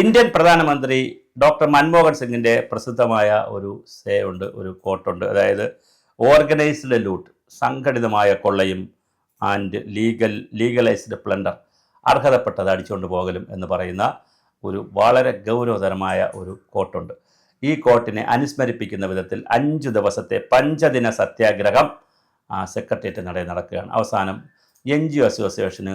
Indian പ്രധാനമന്ത്രി doctor Manmohan സിംഗിൻ്റെ പ്രസിദ്ധമായ ഒരു സേ ഉണ്ട്, ഒരു കോട്ടുണ്ട്. അതായത് ഓർഗനൈസ്ഡ് ലൂട്ട്, സംഘടിതമായ കൊള്ളയും ആൻഡ് ലീഗലൈസ്ഡ് പ്ലണ്ടർ, അർഹതപ്പെട്ടത് അടിച്ചുകൊണ്ട് പോകലും എന്ന് പറയുന്ന ഒരു വളരെ ഗൗരവതരമായ ഒരു കോട്ടുണ്ട്. ഈ കോട്ടിനെ അനുസ്മരിപ്പിക്കുന്ന വിധത്തിൽ 5 ദിവസത്തെ പഞ്ചദിന സത്യാഗ്രഹം സെക്രട്ടേറിയറ്റ് നടയിൽ നടക്കുകയാണ്. അവസാനം NGO അസോസിയേഷന്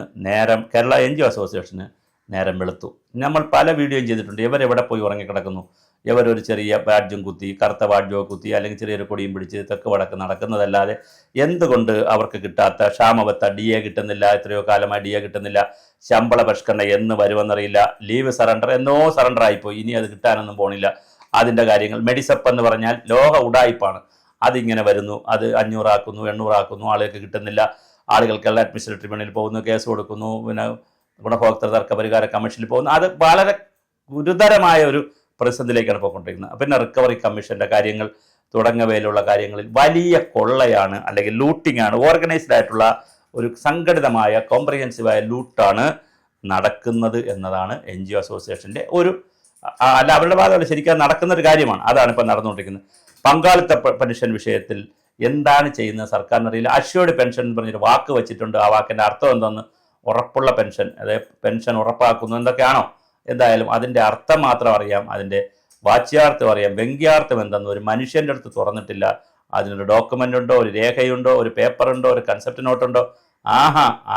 കേരള NGO അസോസിയേഷന് നേരം വെളുത്തു. നമ്മൾ പല വീഡിയോയും ചെയ്തിട്ടുണ്ട്. ഇവരെവിടെ പോയി ഉറങ്ങിക്കിടക്കുന്നു, ഇവരൊരു ചെറിയ ബാഡ്ജും കുത്തി, കറുത്ത ബാഡ്ജോ കുത്തി, അല്ലെങ്കിൽ ചെറിയൊരു കൊടിയും പിടിച്ച് തെക്ക് വടക്ക് നടക്കുന്നതല്ലാതെ എന്തുകൊണ്ട് അവർക്ക് കിട്ടാത്ത ക്ഷാമബത്ത DA കിട്ടുന്നില്ല, എത്രയോ കാലമായി DA കിട്ടുന്നില്ല, ശമ്പള പരിഷ്കരണം എന്ന് വരുമെന്നറിയില്ല, ലീവ് സറണ്ടർ എന്നോ സറണ്ടർ ആയിപ്പോയി, ഇനി അത് കിട്ടാനൊന്നും പോണില്ല. അതിൻ്റെ കാര്യങ്ങൾ മെഡിസപ്പ് എന്ന് പറഞ്ഞാൽ ലോക ഉടായിപ്പാണ്. അതിങ്ങനെ വരുന്നു, അത് 500 ആക്കുന്നു, 800 ആക്കുന്നു, ആളുകൾക്ക് കിട്ടുന്നില്ല, ആളുകൾക്കെല്ലാം അഡ്മിനിസ്ട്രേറ്റീവ് ട്രിബ്യൂണലിൽ പോകുന്നു, കേസ് കൊടുക്കുന്നു, പിന്നെ ഗുണഭോക്തൃ തർക്ക പരിഹാര കമ്മീഷനിൽ പോകുന്നു. അത് വളരെ ഗുരുതരമായ ഒരു പ്രതിസന്ധിയിലേക്കാണ് പോയിക്കൊണ്ടിരിക്കുന്നത്. പിന്നെ റിക്കവറി കമ്മീഷൻ്റെ കാര്യങ്ങൾ തുടങ്ങിയവയിലുള്ള കാര്യങ്ങളിൽ വലിയ കൊള്ളയാണ്, അല്ലെങ്കിൽ ലൂട്ടിംഗ് ആണ്, ഓർഗനൈസ്ഡ് ആയിട്ടുള്ള ഒരു സംഘടിതമായ കോംപ്രിഹെൻസീവായ ലൂട്ടാണ് നടക്കുന്നത് എന്നതാണ് NGO അസോസിയേഷൻ്റെ ഒരു അല്ല അവരുടെ ഭാഗമല്ല, ശരിക്കും നടക്കുന്നൊരു കാര്യമാണ്. അതാണ് ഇപ്പോൾ നടന്നുകൊണ്ടിരിക്കുന്നത്. പങ്കാളിത്ത പെൻഷൻ വിഷയത്തിൽ എന്താണ് ചെയ്യുന്നത് സർക്കാരിനറിയില്ല. അഷ്വേർഡ് പെൻഷൻ എന്ന് പറഞ്ഞൊരു വാക്ക് വെച്ചിട്ടുണ്ട്. ആ വാക്കിൻ്റെ അർത്ഥം എന്തെന്ന് ഉറപ്പുള്ള പെൻഷൻ, അതായത് പെൻഷൻ ഉറപ്പാക്കുന്നു എന്തൊക്കെയാണോ, എന്തായാലും അതിൻ്റെ അർത്ഥം മാത്രം അറിയാം, അതിൻ്റെ വാച്യാർത്ഥം അറിയാം. വ്യംഗ്യാർത്ഥം എന്തെന്ന് ഒരു മനുഷ്യൻ്റെ അടുത്ത് തുറന്നിട്ടില്ല. അതിനൊരു ഡോക്യുമെൻ്റ് ഉണ്ടോ, ഒരു രേഖയുണ്ടോ, ഒരു പേപ്പറുണ്ടോ, ഒരു കൺസെപ്റ്റ് നോട്ടുണ്ടോ?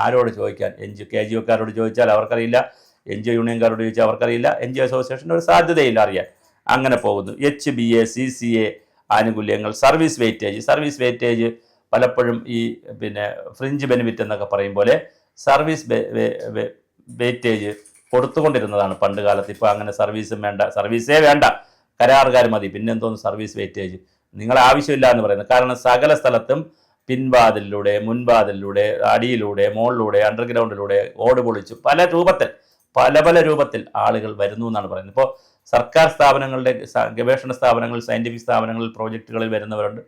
ആരോട് ചോദിക്കാൻ? KGOക്കാരോട് ചോദിച്ചാൽ അവർക്കറിയില്ല, NGO യൂണിയൻകാരോട് ചോദിച്ചാൽ അവർക്കറിയില്ല, NGO അസോസിയേഷൻ്റെ ഒരു സാധ്യതയില്ല അറിയാൻ. അങ്ങനെ പോകുന്നു. HBA CCA ആനുകൂല്യങ്ങൾ, സർവീസ് വെയിറ്റേജ് പലപ്പോഴും ഈ ഫ്രിഞ്ച് ബെനിഫിറ്റ് എന്നൊക്കെ പറയും പോലെ സർവീസ് വെയിറ്റേജ് കൊടുത്തുകൊണ്ടിരുന്നതാണ് പണ്ട് കാലത്ത്. ഇപ്പോൾ അങ്ങനെ സർവീസേ വേണ്ട, കരാറുകാർ മതി, പിന്നെന്തോന്ന് സർവീസ് വെയിറ്റേജ്, നിങ്ങളെ ആവശ്യമില്ല എന്ന് പറയുന്നത്. കാരണം സകല സ്ഥലത്തും പിൻവാതിലിലൂടെ, മുൻവാതിലിലൂടെ, അടിയിലൂടെ, മുകളിലൂടെ, അണ്ടർഗ്രൗണ്ടിലൂടെ ഓട് പൊളിച്ചു പല രൂപത്തിൽ ആളുകൾ വരുന്നു എന്നാണ് പറയുന്നത്. ഇപ്പോൾ സർക്കാർ സ്ഥാപനങ്ങളുടെ, ഗവേഷണ സ്ഥാപനങ്ങൾ, സയൻറ്റിഫിക് സ്ഥാപനങ്ങളിൽ, പ്രോജക്റ്റുകളിൽ വരുന്നവരുണ്ട്.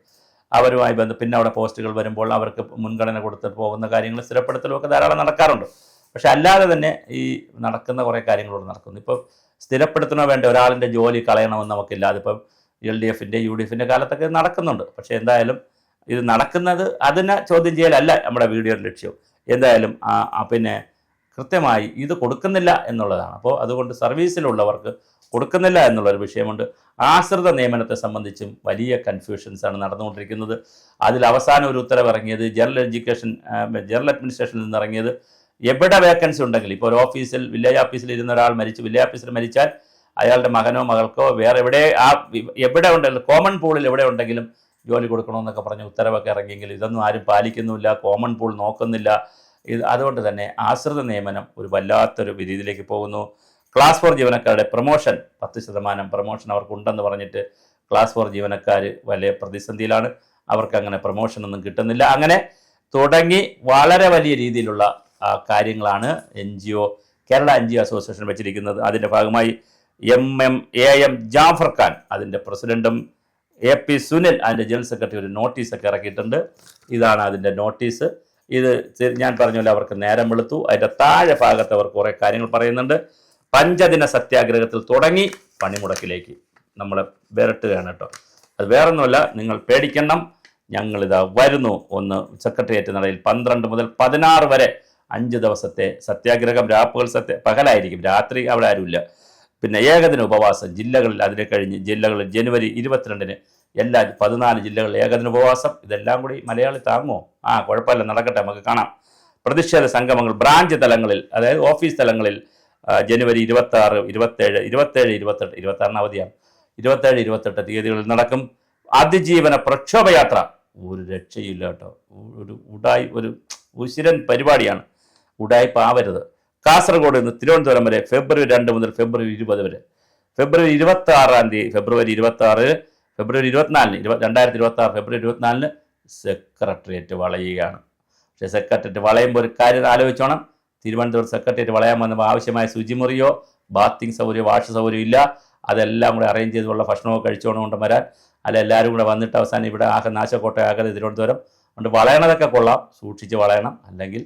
അവരുമായി പിന്നെ അവിടെ പോസ്റ്റുകൾ വരുമ്പോൾ അവർക്ക് മുൻഗണന കൊടുത്ത് പോകുന്ന കാര്യങ്ങൾ സ്ഥിരപ്പെടുത്തലും ഒക്കെ ധാരാളം നടക്കാറുണ്ട്. പക്ഷെ അല്ലാതെ തന്നെ ഈ നടക്കുന്ന കുറേ കാര്യങ്ങളോട് നടക്കുന്നു. ഇപ്പോൾ സ്ഥിരപ്പെടുത്തണോ വേണ്ട, ഒരാളിൻ്റെ ജോലി കളയണമെന്ന് നമുക്കില്ല. അതിപ്പം LDFൻ്റെ UDFൻ്റെ കാലത്തൊക്കെ നടക്കുന്നുണ്ട്. പക്ഷേ എന്തായാലും ഇത് നടക്കുന്നത് അതിനെ ചോദ്യം ചെയ്യലല്ല നമ്മുടെ വീഡിയോയുടെ ലക്ഷ്യം. എന്തായാലും പിന്നെ കൃത്യമായി ഇത് കൊടുക്കുന്നില്ല എന്നുള്ളതാണ്. അപ്പോൾ അതുകൊണ്ട് സർവീസിലുള്ളവർക്ക് കൊടുക്കുന്നില്ല എന്നുള്ളൊരു വിഷയമുണ്ട്. ആശ്രിത നിയമനത്തെ സംബന്ധിച്ചും വലിയ കൺഫ്യൂഷൻസാണ് നടന്നുകൊണ്ടിരിക്കുന്നത്. അതിൽ അവസാനം ഒരു ഉത്തരവ് ഇറങ്ങിയത് ജനറൽ അഡ്മിനിസ്ട്രേഷനിൽ നിന്ന് ഇറങ്ങിയത്, എവിടെ വേക്കൻസി ഉണ്ടെങ്കിൽ, ഇപ്പോൾ ഒരു ഓഫീസിൽ, വില്ലേജ് ഓഫീസിൽ ഇരുന്ന ഒരാൾ വില്ലേജ് ഓഫീസർ മരിച്ചാൽ അയാളുടെ മകനോ മകൾക്കോ വേറെ എവിടെ ഉണ്ടെങ്കിലും, കോമൺ പൂളിൽ എവിടെ ഉണ്ടെങ്കിലും ജോലി കൊടുക്കണമെന്നൊക്കെ പറഞ്ഞ് ഉത്തരവൊക്കെ ഇറങ്ങിയെങ്കിൽ ഇതൊന്നും ആരും പാലിക്കുന്നില്ല, കോമൺ പൂൾ നോക്കുന്നില്ല. അതുകൊണ്ട് തന്നെ ആശ്രിത നിയമനം ഒരു വല്ലാത്തൊരു രീതിയിലേക്ക് പോകുന്നു. ക്ലാസ് 4 ജീവനക്കാരുടെ പ്രൊമോഷൻ 10% പ്രൊമോഷൻ അവർക്കുണ്ടെന്ന് പറഞ്ഞിട്ട് ക്ലാസ് 4 ജീവനക്കാർ വലിയ പ്രതിസന്ധിയിലാണ്. അവർക്ക് അങ്ങനെ പ്രൊമോഷനൊന്നും കിട്ടുന്നില്ല. അങ്ങനെ തുടങ്ങി വളരെ വലിയ രീതിയിലുള്ള കാര്യങ്ങളാണ് കേരള NGO അസോസിയേഷൻ വെച്ചിരിക്കുന്നത്. അതിൻ്റെ ഭാഗമായി AM ജാഫർ ഖാൻ, അതിൻ്റെ പ്രസിഡൻറ്റും AP സുനിൽ, അതിൻ്റെ ജനറൽ സെക്രട്ടറി, ഒരു നോട്ടീസൊക്കെ ഇറക്കിയിട്ടുണ്ട്. ഇതാണ് അതിൻ്റെ നോട്ടീസ്. ഇത് ഞാൻ പറഞ്ഞല്ലോ, അവർക്ക് നേരം വെളുത്തു. അതിൻ്റെ താഴെ ഭാഗത്ത് അവർ കുറേ കാര്യങ്ങൾ പറയുന്നുണ്ട്. പഞ്ചദിന സത്യാഗ്രഹത്തിൽ തുടങ്ങി പണിമുടക്കിലേക്ക് നമ്മളെ വിരട്ടുകയാണ് കേട്ടോ. അത് വേറൊന്നുമല്ല, നിങ്ങൾ പേടിക്കണം, ഞങ്ങളിതാ വരുന്നു. സെക്രട്ടേറിയറ്റ് നടയിൽ 12 മുതൽ 16 വരെ 5 ദിവസത്തെ സത്യാഗ്രഹം. പകലായിരിക്കും, രാത്രി അവിടെ ആരുമില്ല. പിന്നെ ഏകദിന ഉപവാസം ജില്ലകളിൽ, അതിനെ കഴിഞ്ഞ് ജില്ലകളിൽ ജനുവരി 22-ന് എല്ലാ 14 ജില്ലകളിൽ ഏകദിന ഉപവാസം. ഇതെല്ലാം കൂടി മലയാളി താങ്ങുമോ? കുഴപ്പമില്ല, നടക്കട്ടെ, നമുക്ക് കാണാം. പ്രതിഷേധ സംഗമങ്ങൾ ബ്രാഞ്ച് തലങ്ങളിൽ, അതായത് ഓഫീസ് തലങ്ങളിൽ ജനുവരി 26, 27, 26 അവധിയാണ്, 27, 28 തീയതികളിൽ നടക്കും. അതിജീവന പ്രക്ഷോഭയാത്ര ഒരു രക്ഷയില്ല കേട്ടോ. ഒരു ഉശിരൻ പരിപാടിയാണ്. ഉടായ്പാവരുത്. കാസർഗോഡ് നിന്ന് തിരുവനന്തപുരം വരെ ഫെബ്രുവരി 2 മുതൽ ഫെബ്രുവരി 20 വരെ. ഫെബ്രുവരി 26-ാം തീയതി, ഫെബ്രുവരി 24-ന് 2026 ഫെബ്രുവരി 24-ന് സെക്രട്ടേറിയറ്റ് വളയുകയാണ്. പക്ഷേ സെക്രട്ടേറിയറ്റ് വളയുമ്പോൾ ഒരു കാര്യം ആലോചിച്ചോണം. തിരുവനന്തപുരം സെക്രട്ടേറിയറ്റ് വളയാൻ വന്നപ്പോൾ ആവശ്യമായ ശുചിമുറിയോ ബാത്തിങ് സൗകര്യമോ വാഷ് സൗകര്യം ഇല്ല. അതെല്ലാം കൂടെ അറേഞ്ച് ചെയ്തുള്ള ഭക്ഷണമൊക്കെ കഴിച്ചുകൊണ്ട് വരാൻ, അല്ല എല്ലാവരും കൂടെ വന്നിട്ട് അവസാനം ഇവിടെ നാശക്കോട്ടയാകരുത് തിരുവനന്തപുരം. അതുകൊണ്ട് വളയണതൊക്കെ കൊള്ളാം, സൂക്ഷിച്ച് വളയണം. അല്ലെങ്കിൽ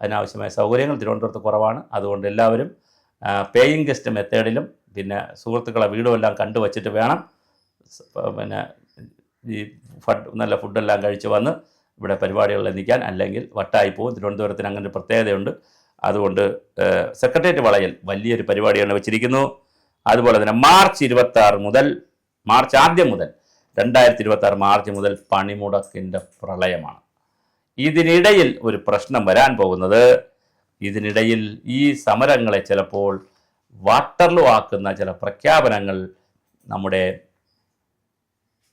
അതിനാവശ്യമായ സൗകര്യങ്ങൾ തിരുവനന്തപുരത്ത് കുറവാണ്. അതുകൊണ്ട് എല്ലാവരും പേയിങ് ഗസ്റ്റ് മെത്തേഡിലും പിന്നെ സുഹൃത്തുക്കളെ വീടും എല്ലാം കണ്ടു വച്ചിട്ട് വേണം പിന്നെ ഈ നല്ല ഫുഡെല്ലാം കഴിച്ച് വന്ന് ഇവിടെ പരിപാടികളിൽ നിൽക്കാൻ, അല്ലെങ്കിൽ വട്ടായി പോകും. തിരുവനന്തപുരത്തിന് അങ്ങനെ ഒരു പ്രത്യേകതയുണ്ട്. അതുകൊണ്ട് സെക്രട്ടേറിയറ്റ് വളയൽ വലിയൊരു പരിപാടിയാണ് വെച്ചിരിക്കുന്നു. അതുപോലെ തന്നെ മാർച്ച് ആദ്യം മുതൽ 2026 മാർച്ച് മുതൽ പണിമുടക്കിൻ്റെ പ്രളയമാണ്. ഇതിനിടയിൽ ഒരു പ്രശ്നം വരാൻ പോകുന്നത്, ഇതിനിടയിൽ ഈ സമരങ്ങളെ ചിലപ്പോൾ വാട്ടർലൂ ആക്കുന്ന ചില പ്രഖ്യാപനങ്ങൾ നമ്മുടെ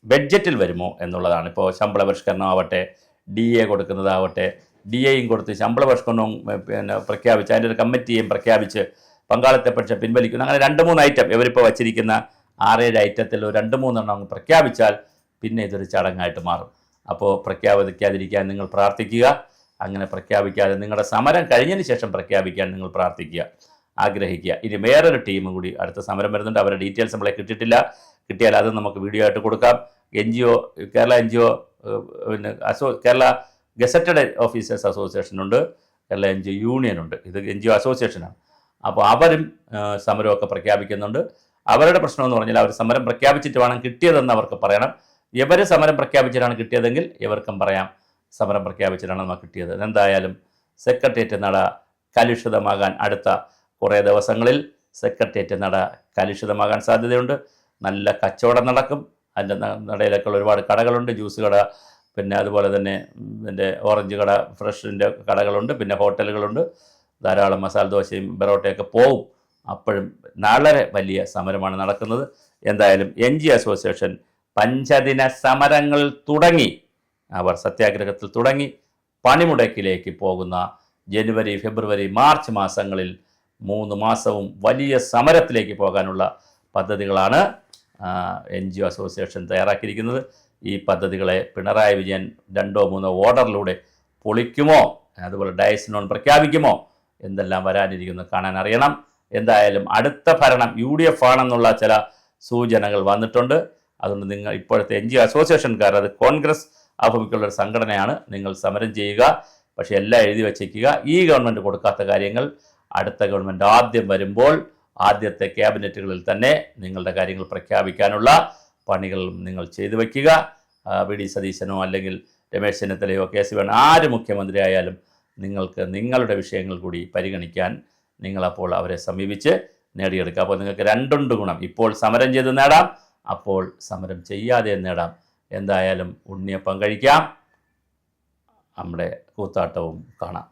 ബഡ്ജറ്റിൽ വരുമോ എന്നുള്ളതാണ്. ഇപ്പോൾ ശമ്പള പരിഷ്കരണമാവട്ടെ, DA കൊടുക്കുന്നതാവട്ടെ, DAയും കൊടുത്ത് ശമ്പള പരിഷ്കരണവും പിന്നെ പ്രഖ്യാപിച്ച് അതിൻ്റെ ഒരു കമ്മിറ്റിയും പ്രഖ്യാപിച്ച് പങ്കാളിത്ത പക്ഷ പിൻവലിക്കുന്നു. അങ്ങനെ 2-3 ഐറ്റം ഇവരിപ്പോൾ വച്ചിരിക്കുന്ന 6-7 ഐറ്റത്തിൽ 2-3 എണ്ണം പ്രഖ്യാപിച്ചാൽ പിന്നെ ഇതൊരു ചടങ്ങായിട്ട് മാറും. അപ്പോൾ പ്രഖ്യാപിക്കാതിരിക്കാൻ നിങ്ങൾ പ്രാർത്ഥിക്കുക. അങ്ങനെ പ്രഖ്യാപിക്കാതെ നിങ്ങളുടെ സമരം കഴിഞ്ഞതിന് ശേഷം പ്രഖ്യാപിക്കാൻ നിങ്ങൾ പ്രാർത്ഥിക്കുക, ആഗ്രഹിക്കുക. ഇനി വേറൊരു ടീമും കൂടി അടുത്ത സമരം വരുന്നുണ്ട്. അവരുടെ ഡീറ്റെയിൽസ് നമ്മളെ കിട്ടിയിട്ടില്ല. കിട്ടിയാൽ അത് നമുക്ക് വീഡിയോ ആയിട്ട് കൊടുക്കാം. NGO, കേരള NGO പിന്നെ കേരള ഗസറ്റഡ് ഓഫീസേഴ്സ് അസോസിയേഷൻ ഉണ്ട്, കേരള NGO യൂണിയൻ ഉണ്ട്. ഇത് NGO അസോസിയേഷനാണ്. അപ്പോൾ അവരും സമരമൊക്കെ പ്രഖ്യാപിക്കുന്നുണ്ട്. അവരുടെ പ്രശ്നമെന്ന് പറഞ്ഞാൽ അവർ സമരം പ്രഖ്യാപിച്ചിട്ട് വേണം കിട്ടിയതെന്ന് അവർക്ക് പറയണം. ഇവർ സമരം പ്രഖ്യാപിച്ചിട്ടാണ് കിട്ടിയതെങ്കിൽ ഇവർക്കും പറയാം സമരം പ്രഖ്യാപിച്ചിട്ടാണ് നമുക്ക് കിട്ടിയത്. എന്തായാലും സെക്രട്ടേറിയറ്റ് നട കലുഷിതമാകാൻ അടുത്ത കുറേ ദിവസങ്ങളിൽ സെക്രട്ടേറിയറ്റ് നട കലുഷിതമാകാൻ സാധ്യതയുണ്ട്. നല്ല കച്ചവടം നടക്കും. അതിൻ്റെ നടയിലൊക്കെ ഒരുപാട് കടകളുണ്ട്, ജ്യൂസ് കട, പിന്നെ അതുപോലെ തന്നെ ഇതിൻ്റെ ഓറഞ്ച് കട, ഫ്രഷിൻ്റെ കടകളുണ്ട്, പിന്നെ ഹോട്ടലുകളുണ്ട്. ധാരാളം മസാല ദോശയും ബെറോട്ടയൊക്കെ പോവും. അപ്പോഴും വളരെ വലിയ സമരമാണ് നടക്കുന്നത്. എന്തായാലും NGO അസോസിയേഷൻ പഞ്ചദിന സമരങ്ങൾ തുടങ്ങി, അവർ സത്യാഗ്രഹത്തിൽ തുടങ്ങി പണിമുടക്കിലേക്ക് പോകുന്ന ജനുവരി, ഫെബ്രുവരി, മാർച്ച് മാസങ്ങളിൽ 3 മാസവും വലിയ സമരത്തിലേക്ക് പോകാനുള്ള പദ്ധതികളാണ് NGO അസോസിയേഷൻ തയ്യാറാക്കിയിരിക്കുന്നത്. ഈ പദ്ധതികളെ പിണറായി വിജയൻ 2-3 ഓർഡറിലൂടെ പൊളിക്കുമോ, അതുപോലെ ഡയസ് നോൺ പ്രഖ്യാപിക്കുമോ, എന്തെല്ലാം വരാനിരിക്കുന്നു കാണാൻ അറിയണം. എന്തായാലും അടുത്ത ഭരണം UDF ആണെന്നുള്ള ചില സൂചനകൾ വന്നിട്ടുണ്ട്. അതുകൊണ്ട് നിങ്ങൾ ഇപ്പോഴത്തെ NGO അസോസിയേഷൻകാർ, അത് കോൺഗ്രസ് ആഭിമുഖ്യമുള്ളൊരു സംഘടനയാണ്, നിങ്ങൾ സമരം ചെയ്യുക. പക്ഷേ എല്ലാം എഴുതി വച്ചേക്കുക. ഈ ഗവൺമെൻറ് കൊടുക്കാത്ത കാര്യങ്ങൾ അടുത്ത ഗവൺമെൻറ് ആദ്യം വരുമ്പോൾ ആദ്യത്തെ ക്യാബിനറ്റുകളിൽ തന്നെ നിങ്ങളുടെ കാര്യങ്ങൾ പ്രഖ്യാപിക്കാനുള്ള പണികൾ നിങ്ങൾ ചെയ്തു വയ്ക്കുക. VD സതീശനോ അല്ലെങ്കിൽ രമേശ് ചെന്നിത്തലയോ KC വേണോ ആര് മുഖ്യമന്ത്രി ആയാലും നിങ്ങൾക്ക് നിങ്ങളുടെ വിഷയങ്ങൾ കൂടി പരിഗണിക്കാൻ നിങ്ങളപ്പോൾ അവരെ സമീപിച്ച് നേടിയെടുക്കുക. അപ്പോൾ നിങ്ങൾക്ക് 2 ഗുണം. ഇപ്പോൾ സമരം ചെയ്ത് നേടാം, അപ്പോൾ സമരം ചെയ്യാതെ നേടാം. എന്തായാലും ഉണ്ണിയപ്പം കഴിക്കാം, നമ്മുടെ കൂത്താട്ടവും കാണാം.